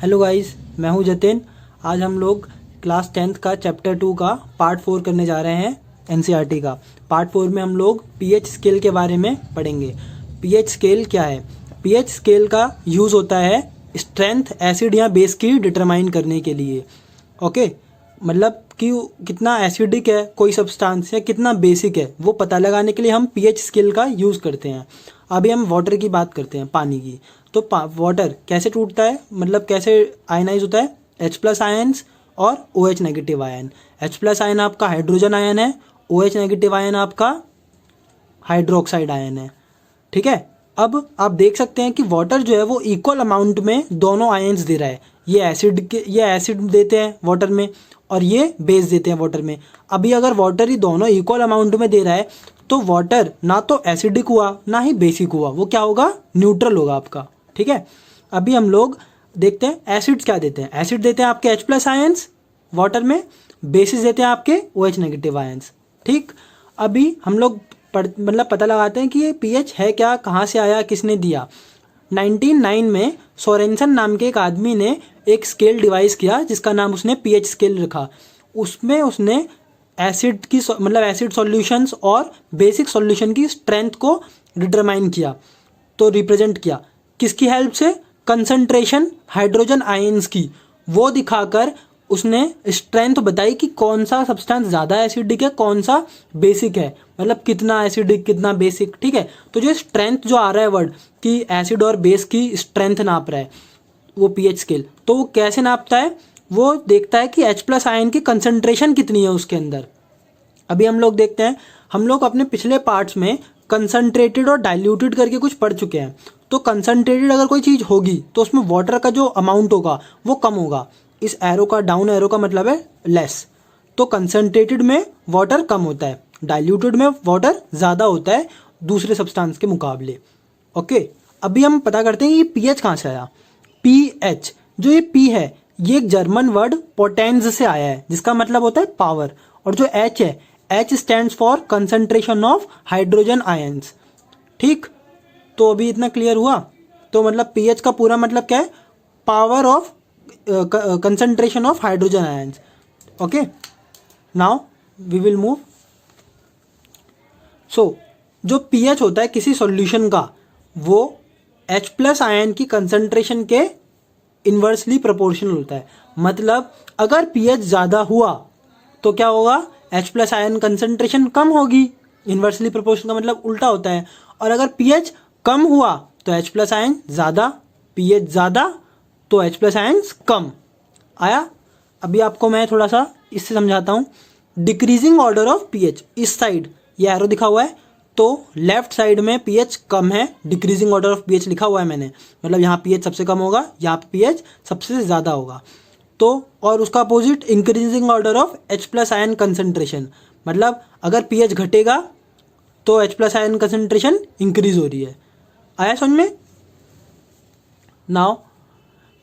Hello guys, मैं हूं जतिन। आज हम लोग क्लास 10th का चैप्टर 2 का पार्ट 4 करने जा रहे हैं। एनसीईआरटी का पार्ट 4 में हम लोग पीएच स्केल के बारे में पढ़ेंगे। पीएच स्केल क्या है? पीएच स्केल का यूज़ होता है स्ट्रेंथ एसिड या बेस की डिटरमाइन करने के लिए। ओके, मतलब कि कितना एसिडिक है कोई सब्सटेंस या कितना बेसिक है वो पता लगाने के लिए हम पीएच स्केल का यूज़ करते हैं। अभी हम वाटर की बात करते हैं, पानी की। तो वाटर कैसे टूटता है, मतलब कैसे आयनाइज होता है? H+ आयन्स और OH negative ion. H+ ion आपका हाइड्रोजन आयन है, OH नेगेटिव आयन आपका हाइड्रोक्साइड आयन है। ठीक है, अब आप देख सकते हैं कि वाटर जो है वो इक्वल अमाउंट में दोनों आयन्स दे रहा है। ये एसिड देते हैं वाटर में और ये बेस देते हैं वाटर में। अभी अगर वाटर ही दोनों इक्वल अमाउंट में दे रहा है तो वाटर ना तो एसिडिक हुआ ना ही बेसिक हुआ, वो क्या होगा? न्यूट्रल होगा आपका। ठीक है, अभी हम लोग देखते हैं एसिड्स क्या देते हैं। एसिड देते हैं आपके H+ आयन्स वाटर में, बेसिस देते हैं आपके OH नेगेटिव आयन्स। ठीक, अभी हम लोग मतलब पता लगाते हैं कि ये पीएच है क्या, कहाँ से आया, किसने दिया। 1909 में सोरेनसन नाम के एक आदमी ने एक स्केल डिवाइस किया जिसका नाम उसने पीएच स्केल रखा। उसमें उसने एसिड की मतलब एसिड सॉल्यूशंस और बेसिक सॉल्यूशन की स्ट्रेंथ को डिटरमाइन किया, तो रिप्रेजेंट किया किसकी हेल्प से? कंसंट्रेशन हाइड्रोजन आयंस की। वो दिखाकर उसने स्ट्रेंथ बताई कि कौन सा सब्सटेंस ज़्यादा एसिडिक है, कौन सा बेसिक है, मतलब कितना एसिडिक कितना बेसिक। ठीक है, तो जो स्ट्रेंथ जो आ रहा है वर्ड कि एसिड और बेस की स्ट्रेंथ नाप रहा है वो पीएच स्केल। तो वो कैसे नापता है? वो देखता है कि H+ आयन की कंसंट्रेशन कितनी है उसके अंदर। अभी हम लोग देखते हैं, हम लोग अपने पिछले पार्ट्स में कंसंट्रेटेड और डाइल्यूटेड करके कुछ पढ़ चुके हैं। तो कंसंट्रेटेड अगर कोई चीज़ होगी तो उसमें वाटर का जो अमाउंट होगा वो कम होगा। इस एरो का, डाउन एरो का मतलब है लेस। तो कंसंट्रेटेड में वाटर कम होता है, डाइल्यूटेड में वाटर ज़्यादा होता है दूसरे सब्सटेंस के मुकाबले। ओके, अभी हम पता करते हैं ये पीएच कहाँ से आया। पीएच, जो ये पी है ये एक जर्मन वर्ड पोटेंस से आया है जिसका मतलब होता है पावर। और जो एच है, H stands for concentration of hydrogen ions. ठीक, तो अभी इतना क्लियर हुआ। तो मतलब पीएच का पूरा मतलब क्या है? Power of concentration of hydrogen ions. Okay, now we will move. So जो पीएच होता है किसी सॉल्यूशन का वो H+ आयन की कंसंट्रेशन के इन्वर्सली प्रोपोर्शनल होता है। मतलब अगर पीएच ज़्यादा हुआ तो क्या होगा? H+ आयन कंसंट्रेशन कम होगी। इन्वर्सली प्रोपोर्शनल का मतलब उल्टा होता है। और अगर पीएच कम हुआ तो H+ आयन ज़्यादा, पीएच ज़्यादा तो H+ आयन्स कम। आया? अभी आपको मैं थोड़ा सा इससे समझाता हूँ। डिक्रीजिंग ऑर्डर ऑफ पीएच, इस साइड ये एरो दिखा हुआ है तो लेफ्ट साइड में पीएच कम है, डिक्रीजिंग ऑर्डर ऑफ पीएच लिखा हुआ है मैंने, मतलब यहाँ पीएच सबसे कम होगा, यहाँ पीएच सबसे ज़्यादा होगा। तो और उसका opposite increasing order of H+ ion concentration, मतलब अगर पीएच घटेगा तो H+ आयन कंसंट्रेशन इंक्रीज हो रही है। आया समझ में? नाउ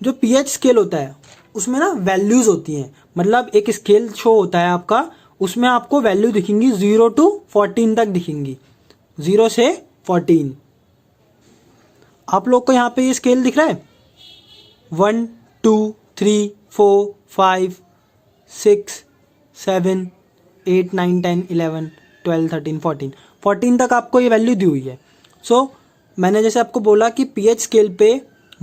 जो पीएच स्केल होता है उसमें ना वैल्यूज़ होती हैं, मतलब एक स्केल शो होता है आपका, उसमें आपको वैल्यू दिखेंगी 0 to 14 तक दिखेंगी, 0 से 14। आप लोग को यहाँ पे ये स्केल दिख रहा है 1 2 3 4 5 6 7 8 9 10 11 12 13 14 14 तक आपको ये वैल्यू दी हुई है। सो मैंने जैसे आपको बोला कि पीएच स्केल पे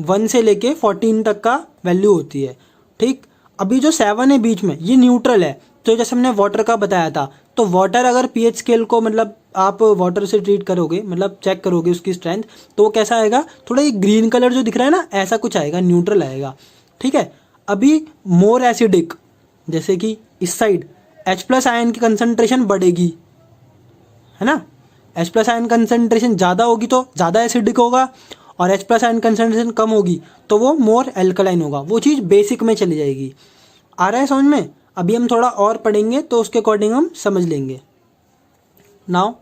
1 से लेके 14 तक का वैल्यू होती है। ठीक, अभी जो 7 है बीच में ये न्यूट्रल है। तो जैसे हमने वाटर का बताया था, तो वाटर अगर पीएच स्केल को मतलब आप वाटर से ट्रीट करोगे, मतलब चेक करोगे उसकी स्ट्रेंथ, तो वो कैसा आएगा? थोड़ा ये ग्रीन कलर जो दिख रहा है ना, ऐसा कुछ आएगा, न्यूट्रल आएगा। ठीक है, अभी मोर एसिडिक, जैसे कि इस साइड H+ आयन की कंसंट्रेशन बढ़ेगी, है ना। H+ आयन कंसंट्रेशन ज़्यादा होगी तो ज़्यादा एसिडिक होगा, और H+ आयन कंसंट्रेशन कम होगी तो वो मोर एल्कलाइन होगा, वो चीज़ बेसिक में चली जाएगी। आ रहा है समझ में? अभी हम थोड़ा और पढ़ेंगे तो उसके अकॉर्डिंग हम समझ लेंगे। नाउ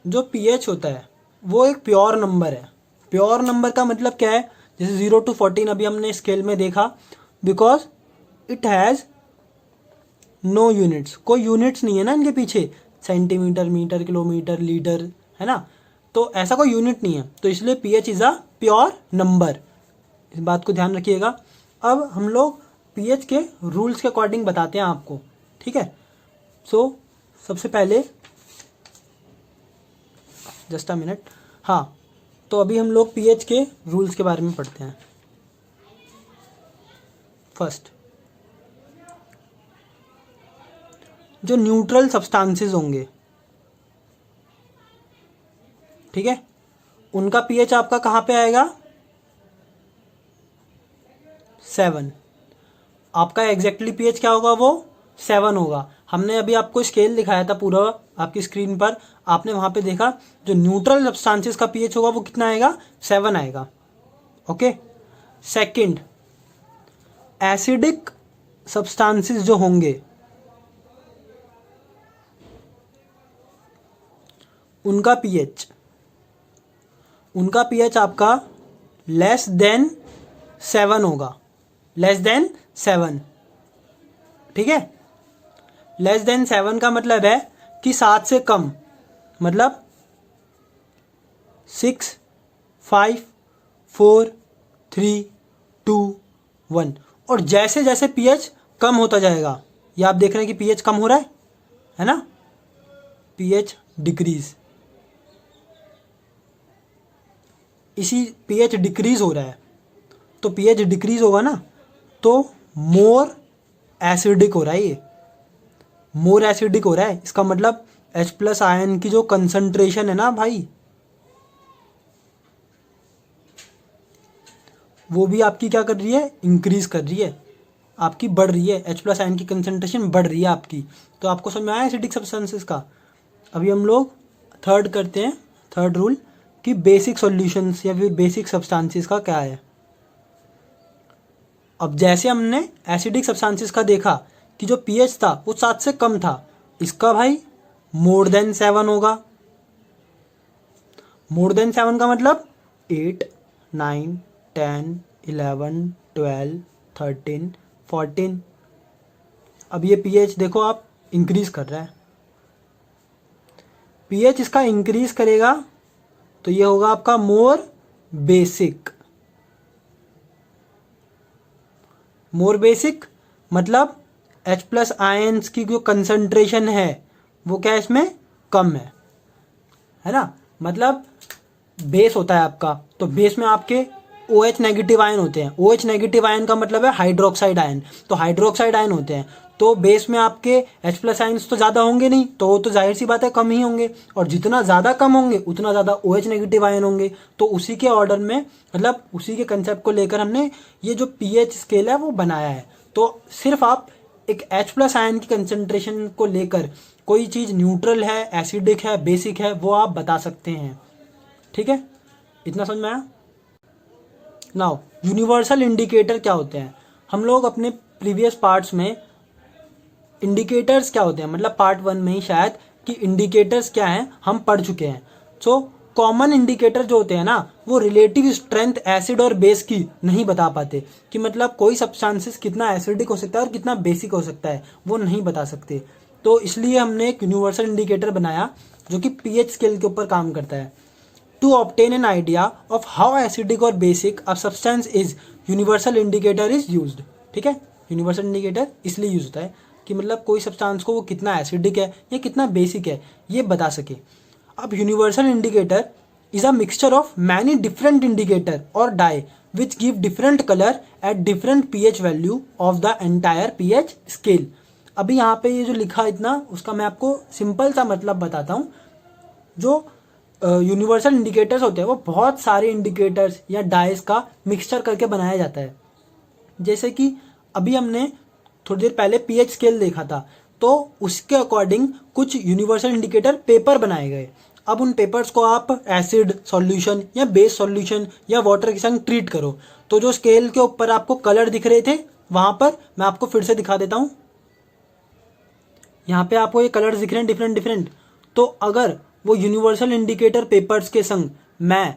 जो पीएच होता है वो एक प्योर नंबर है। प्योर नंबर का मतलब क्या है? जैसे 0 to 14 अभी हमने स्केल में देखा, because it has no units, कोई यूनिट्स नहीं है ना इनके पीछे, सेंटीमीटर, मीटर, किलोमीटर, लीटर, है ना। तो ऐसा कोई यूनिट नहीं है, तो इसलिए pH is a pure number. इस बात को ध्यान रखिएगा। अब हम लोग पीएच के रूल्स के अकॉर्डिंग बताते हैं आपको, ठीक है। सो सबसे पहले जस्ट अ मिनट, हाँ, तो अभी हम लोग पीएच के रूल्स के बारे में पढ़ते हैं। फर्स्ट, जो न्यूट्रल सब्सटेंसेस होंगे, ठीक है, उनका पीएच आपका कहाँ पे आएगा? 7। आपका एग्जैक्टली पीएच क्या होगा? वो 7 होगा। हमने अभी आपको स्केल दिखाया था पूरा आपकी स्क्रीन पर, आपने वहां पे देखा जो न्यूट्रल सब्सटेंसेस का पीएच होगा वो कितना आएगा? 7 आएगा। ओके। सेकंड, एसिडिक सब्सटेंसेस जो होंगे उनका पीएच आपका लेस देन 7 होगा, लेस देन 7, ठीक है। लेस देन 7 का मतलब है कि 7 से कम, मतलब 6, 5, 4, 3, 2, 1। और जैसे जैसे पीएच कम होता जाएगा, ये आप देख रहे हैं कि पीएच कम हो रहा है ना, पीएच डिक्रीज, इसी पीएच डिक्रीज हो रहा है, तो पीएच डिक्रीज होगा ना, तो मोर एसिडिक हो रहा है, ये मोर एसिडिक हो रहा है। इसका मतलब H+ आयन की जो कंसंट्रेशन है ना भाई, वो भी आपकी क्या कर रही है? इंक्रीज कर रही है, आपकी बढ़ रही है, H+ आयन की कंसंट्रेशन बढ़ रही है आपकी। तो आपको समझ में आया एसिडिक सब्सटेंसेस का। अभी हम लोग थर्ड करते हैं, थर्ड रूल, कि बेसिक सॉल्यूशंस या फिर बेसिक सब्सटेंसेस का क्या है। अब जैसे हमने एसिडिक सब्सटेंसेस का देखा कि जो पीएच था वो 7 से कम था, इसका भाई मोर देन 7 होगा। मोर देन 7 का मतलब 8, 9, 10, 11, 12, 13, 14। अब ये पीएच देखो आप इंक्रीज कर रहा है, पीएच इसका इंक्रीज करेगा तो ये होगा आपका मोर बेसिक। मोर बेसिक मतलब H+ आयंस की जो कंसंट्रेशन है वो क्या है? इसमें कम है ना। मतलब बेस होता है आपका, तो बेस में आपके OH नेगेटिव आयन होते हैं। OH नेगेटिव आयन का मतलब है हाइड्रोक्साइड आयन, तो हाइड्रोक्साइड आयन होते हैं। तो बेस में आपके H+ आयन्स तो ज़्यादा होंगे नहीं, तो वो तो जाहिर सी बात है कम ही होंगे, और जितना ज़्यादा कम होंगे उतना ज़्यादा OH नेगेटिव आयन होंगे। तो उसी के ऑर्डर में, मतलब उसी के कंसेप्ट को लेकर हमने ये जो पीएच स्केल है वो बनाया है। तो सिर्फ आप एक H+ आयन की कंसंट्रेशन को लेकर कोई चीज़ न्यूट्रल है, एसिडिक है, बेसिक है, वो आप बता सकते हैं, ठीक है। इतना समझ में आया। नाउ यूनिवर्सल इंडिकेटर क्या होते हैं? हम लोग अपने प्रीवियस पार्ट्स में इंडिकेटर्स क्या होते हैं, मतलब पार्ट 1 में ही शायद, कि इंडिकेटर्स क्या हैं हम पढ़ चुके हैं। सो कॉमन इंडिकेटर जो होते हैं ना, वो रिलेटिव स्ट्रेंथ एसिड और बेस की नहीं बता पाते, कि मतलब कोई सब्सटेंसेस कितना एसिडिक हो सकता है और कितना बेसिक हो सकता है, वो नहीं बता सकते। तो इसलिए हमने एक यूनिवर्सल इंडिकेटर बनाया जो कि पीएच स्केल के ऊपर काम करता है। To obtain an idea of how acidic और basic a substance is, universal indicator is used, ठीक है। यूनिवर्सल इंडिकेटर इसलिए यूज होता है कि मतलब कोई सब्सटेंस को वो कितना एसिडिक है या कितना बेसिक है ये बता सके। अब universal indicator is a mixture of many different indicator और dye which give different colour at different pH value of the entire pH scale. अभी यहाँ पे ये जो लिखा इतना, उसका मैं आपको सिंपल सा मतलब बताता हूँ। जो यूनिवर्सल इंडिकेटर्स होते हैं वो बहुत सारे इंडिकेटर्स या डाइस का मिक्सचर करके बनाया जाता है। जैसे कि अभी हमने थोड़ी देर पहले पीएच स्केल देखा था, तो उसके अकॉर्डिंग कुछ यूनिवर्सल इंडिकेटर पेपर बनाए गए। अब उन पेपर्स को आप एसिड सॉल्यूशन या बेस सॉल्यूशन या वाटर के संग ट्रीट करो, तो जो स्केल के ऊपर आपको कलर दिख रहे थे वहां पर मैं आपको फिर से दिखा देता हूँ। यहाँ पे आपको ये कलर्स दिख रहे हैं डिफरेंट डिफरेंट। तो अगर वो यूनिवर्सल इंडिकेटर पेपर्स के संग मैं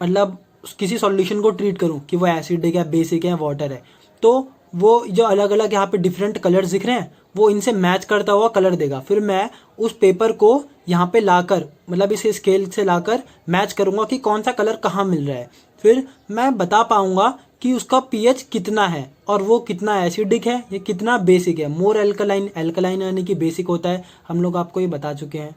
मतलब किसी सॉल्यूशन को ट्रीट करूं कि वो एसिडिक है, बेसिक है, वाटर है, तो वो जो अलग अलग यहाँ पे डिफरेंट कलर्स दिख रहे हैं वो इनसे मैच करता हुआ कलर देगा। फिर मैं उस पेपर को यहाँ पे लाकर, मतलब इस स्केल से लाकर मैच करूंगा कि कौन सा कलर कहाँ मिल रहा है। फिर मैं बता पाऊंगा कि उसका पीएच कितना है और वो कितना एसिडिक है या कितना बेसिक है। मोर एल्कलाइन, एल्कलाइन यानी कि बेसिक होता है, हम लोग आपको ये बता चुके हैं।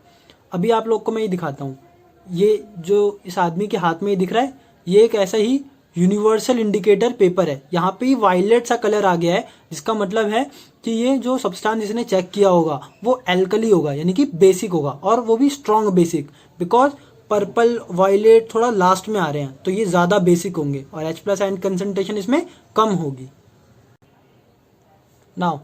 अभी आप लोग को मैं ये दिखाता हूँ, ये जो इस आदमी के हाथ में ये दिख रहा है, ये एक ऐसा ही यूनिवर्सल इंडिकेटर पेपर है। यहाँ पे वायलेट सा कलर आ गया है, जिसका मतलब है कि ये जो सब्सटेंस इसने चेक किया होगा वो एल्कली होगा, यानी कि बेसिक होगा, और वो भी strong basic. Because purple violet थोड़ा लास्ट में आ रहे हैं तो ये ज़्यादा बेसिक होंगे और H+ आयन कंसंट्रेशन इसमें कम होगी। Now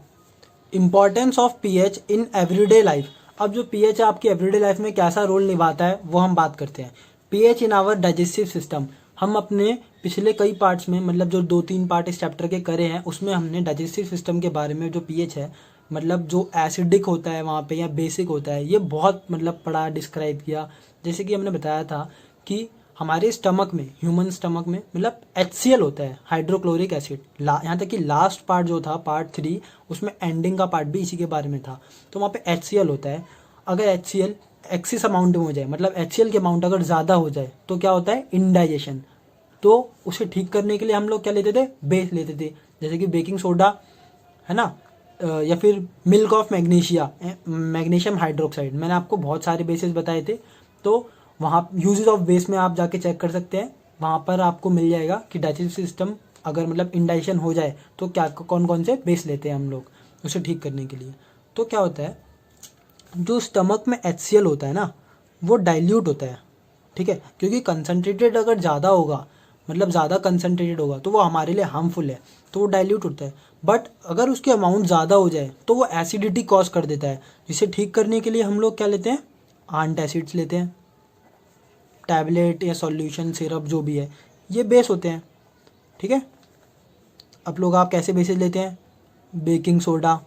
importance of pH in everyday life. अब जो पीएच आपकी एवरीडे लाइफ में कैसा रोल निभाता है वो हम बात करते हैं। PH in our digestive system, हम अपने पिछले कई पार्ट्स में, मतलब जो 2-3 पार्ट इस चैप्टर के करे हैं, उसमें हमने डाइजेस्टिव सिस्टम के बारे में जो पीएच है, मतलब जो एसिडिक होता है वहाँ पे या बेसिक होता है, ये बहुत मतलब पढ़ा, डिस्क्राइब किया। जैसे कि हमने बताया था कि हमारे स्टमक में, ह्यूमन स्टमक में मतलब HCl होता है, हाइड्रोक्लोरिक एसिड। यहाँ तक कि लास्ट पार्ट जो था पार्ट 3, उसमें एंडिंग का पार्ट भी इसी के बारे में था। तो वहाँ पे HCl होता है। अगर HCl एक्सिस अमाउंट में हो जाए, मतलब HCl की अमाउंट अगर ज़्यादा हो जाए तो क्या होता है, इंडाइजेशन। तो उसे ठीक करने के लिए हम लोग क्या लेते थे, बेस लेते थे, जैसे कि बेकिंग सोडा है ना, या फिर milk of magnesia, magnesium hydroxide. मैंने आपको बहुत सारे बेसिस बताए थे, तो वहाँ यूजेस ऑफ बेस में आप जाके चेक कर सकते हैं। वहाँ पर आपको मिल जाएगा कि डाइजेस्टिव सिस्टम अगर मतलब इंडाइजेशन हो जाए तो क्या कौन कौन से बेस लेते हैं हम लोग उसे ठीक करने के लिए। तो क्या होता है, जो स्टमक में HCl होता है ना, वो डाइल्यूट होता है, ठीक है, क्योंकि कंसनट्रेटेड अगर ज़्यादा होगा, मतलब ज़्यादा कंसनट्रेटेड होगा तो वो हमारे लिए हार्मफुल है, तो वो डाइल्यूट होता है। बट अगर उसकी अमाउंट ज़्यादा हो जाए तो वो एसिडिटी कॉज कर देता है, जिसे ठीक करने के लिए हम लोग क्या लेते हैं, एंटासिड्स लेते हैं, टैबलेट या सॉल्यूशन, सिरप जो भी है, ये बेस होते हैं, ठीक है। अब लोग आप कैसे बेसिस लेते हैं, बेकिंग सोडा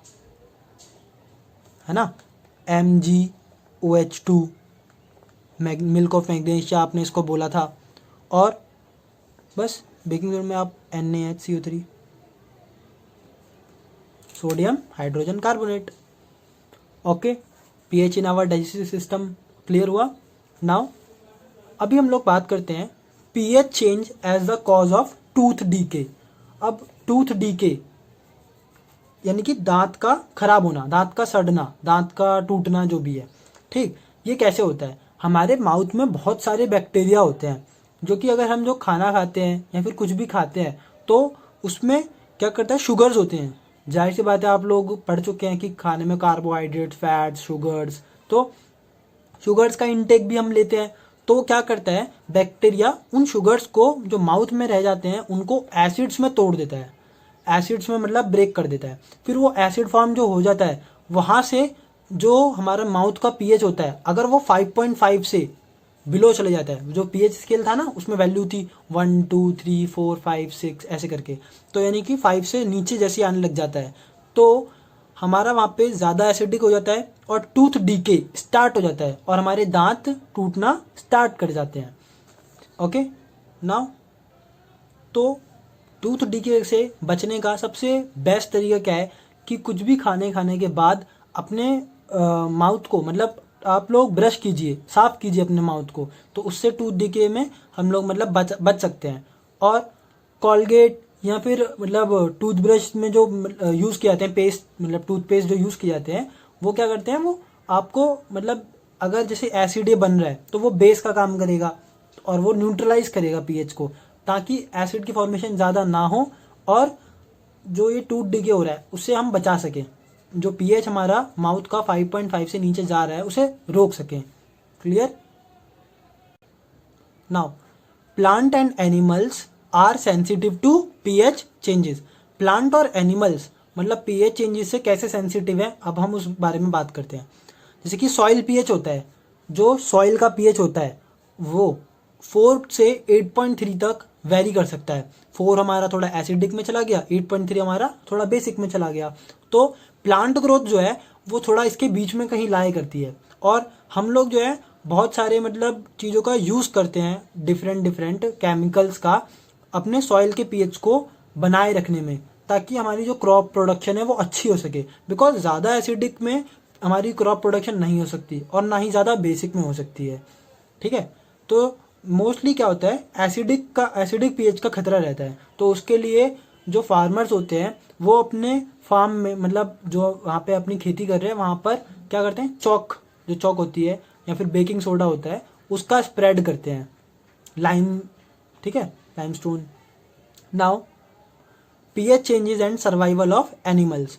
है ना, MgOH2, मिल्क ऑफ मैग्नीशिया आपने इसको बोला था, और बस बेकिंग सोडा में आप NaHCO3, sodium hydrogen carbonate. Okay, pH in our digestive system clear हुआ। नाउ अभी हम लोग बात करते हैं pH change as the cause of tooth decay. अब टूथ डीके यानी कि दांत का खराब होना, दांत का सड़ना, दांत का टूटना जो भी है, ठीक, ये कैसे होता है। हमारे माउथ में बहुत सारे बैक्टीरिया होते हैं, जो कि अगर हम जो खाना खाते हैं या फिर कुछ भी खाते हैं तो उसमें क्या करता है, शुगर्स होते हैं। जाहिर सी बात है, आप लोग पढ़ चुके हैं कि खाने में कार्बोहाइड्रेट्स, फैट्स, शुगर्स, तो शुगर्स का इंटेक भी हम लेते हैं। तो क्या करता है, बैक्टीरिया उन शुगर्स को जो माउथ में रह जाते हैं उनको एसिड्स में तोड़ देता है, एसिड्स में मतलब ब्रेक कर देता है। फिर वो एसिड फॉर्म जो हो जाता है, वहाँ से जो हमारा माउथ का पीएच होता है, अगर वो 5.5 से बिलो चले जाता है, जो पीएच स्केल था ना उसमें वैल्यू थी 1 2 3 4 5 6 ऐसे करके, तो यानी कि 5 से नीचे जैसे आने लग जाता है तो हमारा वहाँ पे ज़्यादा एसिडिक हो जाता है और टूथ डीके स्टार्ट हो जाता है और हमारे दांत टूटना स्टार्ट कर जाते हैं। ओके, नाउ तो टूथ डीके से बचने का सबसे बेस्ट तरीका क्या है कि कुछ भी खाने के बाद अपने माउथ को, मतलब आप लोग ब्रश कीजिए, साफ कीजिए अपने माउथ को, तो उससे टूथ डीके में हम लोग मतलब बच सकते हैं। और कॉलगेट या फिर मतलब टूथब्रश में जो यूज़ किए जाते हैं पेस्ट, मतलब टूथपेस्ट जो यूज़ किए जाते हैं, वो क्या करते हैं, वो आपको मतलब अगर जैसे एसिड ये बन रहा है तो वो बेस का काम करेगा और वो न्यूट्रलाइज करेगा पीएच को, ताकि एसिड की फॉर्मेशन ज़्यादा ना हो और जो ये टूथ डीके हो रहा है उससे हम बचा सकें, जो पीएच हमारा माउथ का 5.5 से नीचे जा रहा है उसे रोक सकें। Clear. Now plant and animals are sensitive to pH changes. Plant और एनिमल्स मतलब पीएच चेंजेस से कैसे सेंसिटिव है, अब हम उस बारे में बात करते हैं। जैसे कि सॉइल पीएच होता है, जो सॉइल का पीएच होता है वो 4 से 8.3 तक वेरी कर सकता है। 4 हमारा थोड़ा एसिडिक में चला गया, 8.3 हमारा थोड़ा बेसिक में चला गया। तो प्लांट ग्रोथ जो है वो थोड़ा इसके बीच में कहीं लाया करती है। और हम लोग जो है बहुत सारे मतलब चीज़ों का यूज़ करते हैं, डिफरेंट केमिकल्स का, अपने सॉइल के पीएच को बनाए रखने में, ताकि हमारी जो क्रॉप प्रोडक्शन है वो अच्छी हो सके। बिकॉज ज़्यादा एसिडिक में हमारी क्रॉप प्रोडक्शन नहीं हो सकती और ना ही ज़्यादा बेसिक में हो सकती है, ठीक है। तो मोस्टली क्या होता है, एसिडिक पीएच का खतरा रहता है। तो उसके लिए जो फार्मर्स होते हैं वो अपने फार्म में, मतलब जो वहाँ पे अपनी खेती कर रहे हैं वहाँ पर क्या करते हैं, जो चौक होती है या फिर बेकिंग सोडा होता है उसका स्प्रेड करते हैं, लाइम, ठीक है, limestone. Now pH changes and survival of animals.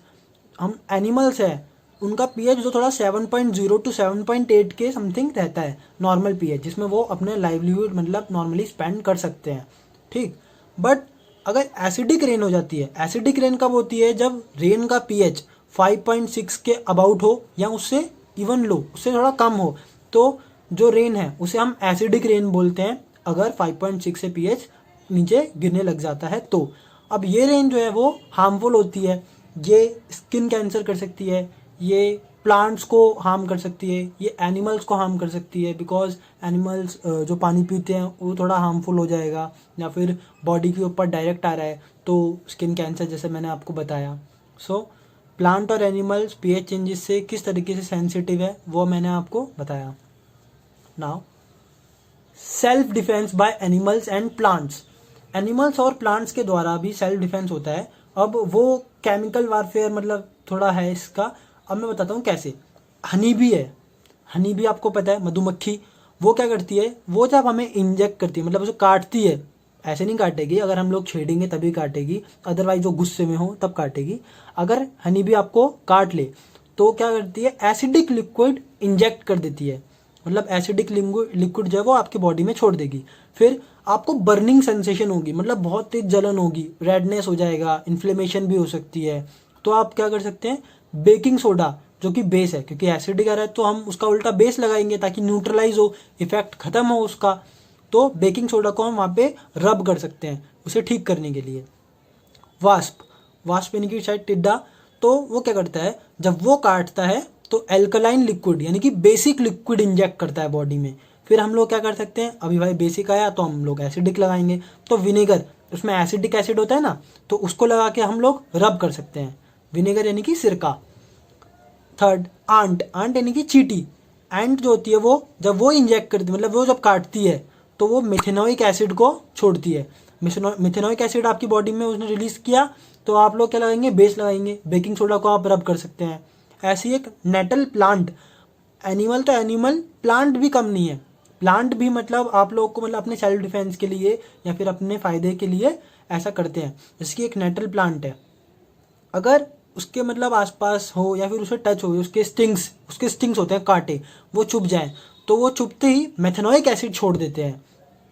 हम एनिमल्स है उनका पीएच जो थोड़ा 7.0 टू 7.8 के समथिंग रहता है नॉर्मल पीएच, जिसमें वो अपने लाइवलीहुड मतलब नॉर्मली स्पेंड कर सकते हैं, ठीक। बट अगर एसिडिक रेन हो जाती है, एसिडिक रेन कब होती है, जब रेन का पीएच 5.6 के अबाउट हो या उससे इवन लो, उससे थोड़ा कम हो, तो जो रेन है उसे हम एसिडिक रेन बोलते हैं, अगर 5.6 से पीएच नीचे गिरने लग जाता है तो। अब ये रेन जो है वो हार्मफुल होती है, ये स्किन कैंसर कर सकती है, ये प्लांट्स को हार्म कर सकती है, ये एनिमल्स को हार्म कर सकती है, बिकॉज एनिमल्स जो पानी पीते हैं वो थोड़ा हार्मफुल हो जाएगा, या फिर बॉडी के ऊपर डायरेक्ट आ रहा है तो स्किन कैंसर, जैसे मैंने आपको बताया। सो प्लांट और एनिमल्स पीएच चेंजेस से किस तरीके से सेंसिटिव है वो मैंने आपको बताया। Now self defence by animals and plants. Animals और प्लांट्स के द्वारा भी सेल्फ डिफेंस होता है। अब वो केमिकल वारफेयर मतलब थोड़ा है इसका, अब मैं बताता हूँ कैसे। हनी भी है, हनी भी आपको पता है, मधुमक्खी, वो क्या करती है, वो जब हमें इंजेक्ट करती है मतलब उसे काटती है, ऐसे नहीं काटेगी, अगर हम लोग छेड़ेंगे तभी काटेगी, अदरवाइज वो गुस्से में हो तब काटेगी। अगर हनी भी आपको काट ले तो क्या करती है, एसिडिक लिक्विड इंजेक्ट कर देती है, मतलब एसिडिक लिक्विड जो है वो आपकी बॉडी में छोड़ देगी। फिर आपको बर्निंग सेंसेशन होगी, मतलब बहुत तेज जलन होगी, रेडनेस हो जाएगा, इन्फ्लेमेशन भी हो सकती है। तो आप क्या कर सकते हैं, बेकिंग सोडा जो कि बेस है, क्योंकि एसिडिक आ रहा है तो हम उसका उल्टा बेस लगाएंगे ताकि न्यूट्रलाइज हो, इफेक्ट खत्म हो उसका। तो बेकिंग सोडा को हम वहाँ पे रब कर सकते हैं उसे ठीक करने के लिए। वास्प यानी कि शायद टिड्डा, तो वो क्या करता है, जब वो काटता है तो एल्कलाइन लिक्विड यानी कि बेसिक लिक्विड इंजेक्ट करता है बॉडी में। फिर हम लोग क्या कर सकते हैं, अभी भाई बेसिक आया तो हम लोग एसिडिक लगाएंगे, तो विनेगर, उसमें एसिडिक एसिड होता है ना, तो उसको लगा के हम लोग रब कर सकते हैं, विनेगर यानी कि सिरका। थर्ड, आंट यानी कि चींटी। एंट जो होती है वो जब वो इंजेक्ट करती है, मतलब वो जब काटती है तो वो मिथेनोइक एसिड को छोड़ती है। मिथेनोइक एसिड आपकी बॉडी में उसने रिलीज किया तो आप लोग क्या लगाएंगे, बेस लगाएंगे, बेकिंग सोडा को आप रब कर सकते हैं। ऐसी एक नेटल प्लांट, एनिमल तो एनिमल, प्लांट भी कम नहीं है, प्लांट भी मतलब आप लोग को मतलब अपने सेल्फ डिफेंस के लिए या फिर अपने फायदे के लिए ऐसा करते हैं। जैसे कि एक नेटल प्लांट है, अगर उसके मतलब आसपास हो या फिर उसे टच हो, उसके स्टिंग्स होते हैं, कांटे, वो चुभ जाए तो वो चुभते ही मेथेनोइक एसिड छोड़ देते हैं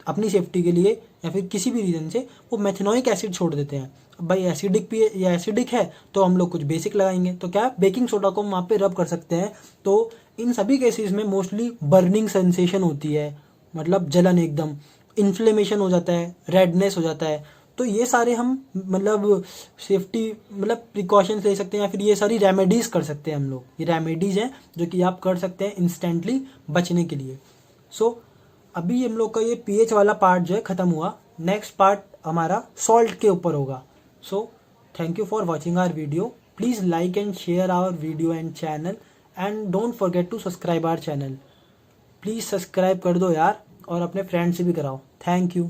अपनी सेफ्टी के लिए, या फिर किसी भी रीज़न से वो मेथेनोइक एसिड छोड़ देते हैं। अब भाई एसिडिक है तो हम लोग कुछ बेसिक लगाएंगे, तो क्या बेकिंग सोडा को हम वहाँ पे रब कर सकते हैं। तो इन सभी केसेस में मोस्टली बर्निंग सेंसेशन होती है, मतलब जलन, एकदम इन्फ्लेमेशन हो जाता है, रेडनेस हो जाता है। तो ये सारे हम मतलब सेफ्टी मतलब प्रिकॉशंस ले सकते हैं, या फिर ये सारी रेमेडीज़ कर सकते हैं हम लोग। ये रेमेडीज़ हैं जो कि आप कर सकते हैं इंस्टेंटली बचने के लिए। सो अभी हम लोग का ये पीएच वाला पार्ट जो है ख़त्म हुआ। नेक्स्ट पार्ट हमारा सॉल्ट के ऊपर होगा। So thank you for watching our video. Please like and share our video and channel, and don't forget to subscribe our channel. Please subscribe कर दो यार, और अपने फ्रेंड से भी कराओ। Thank you.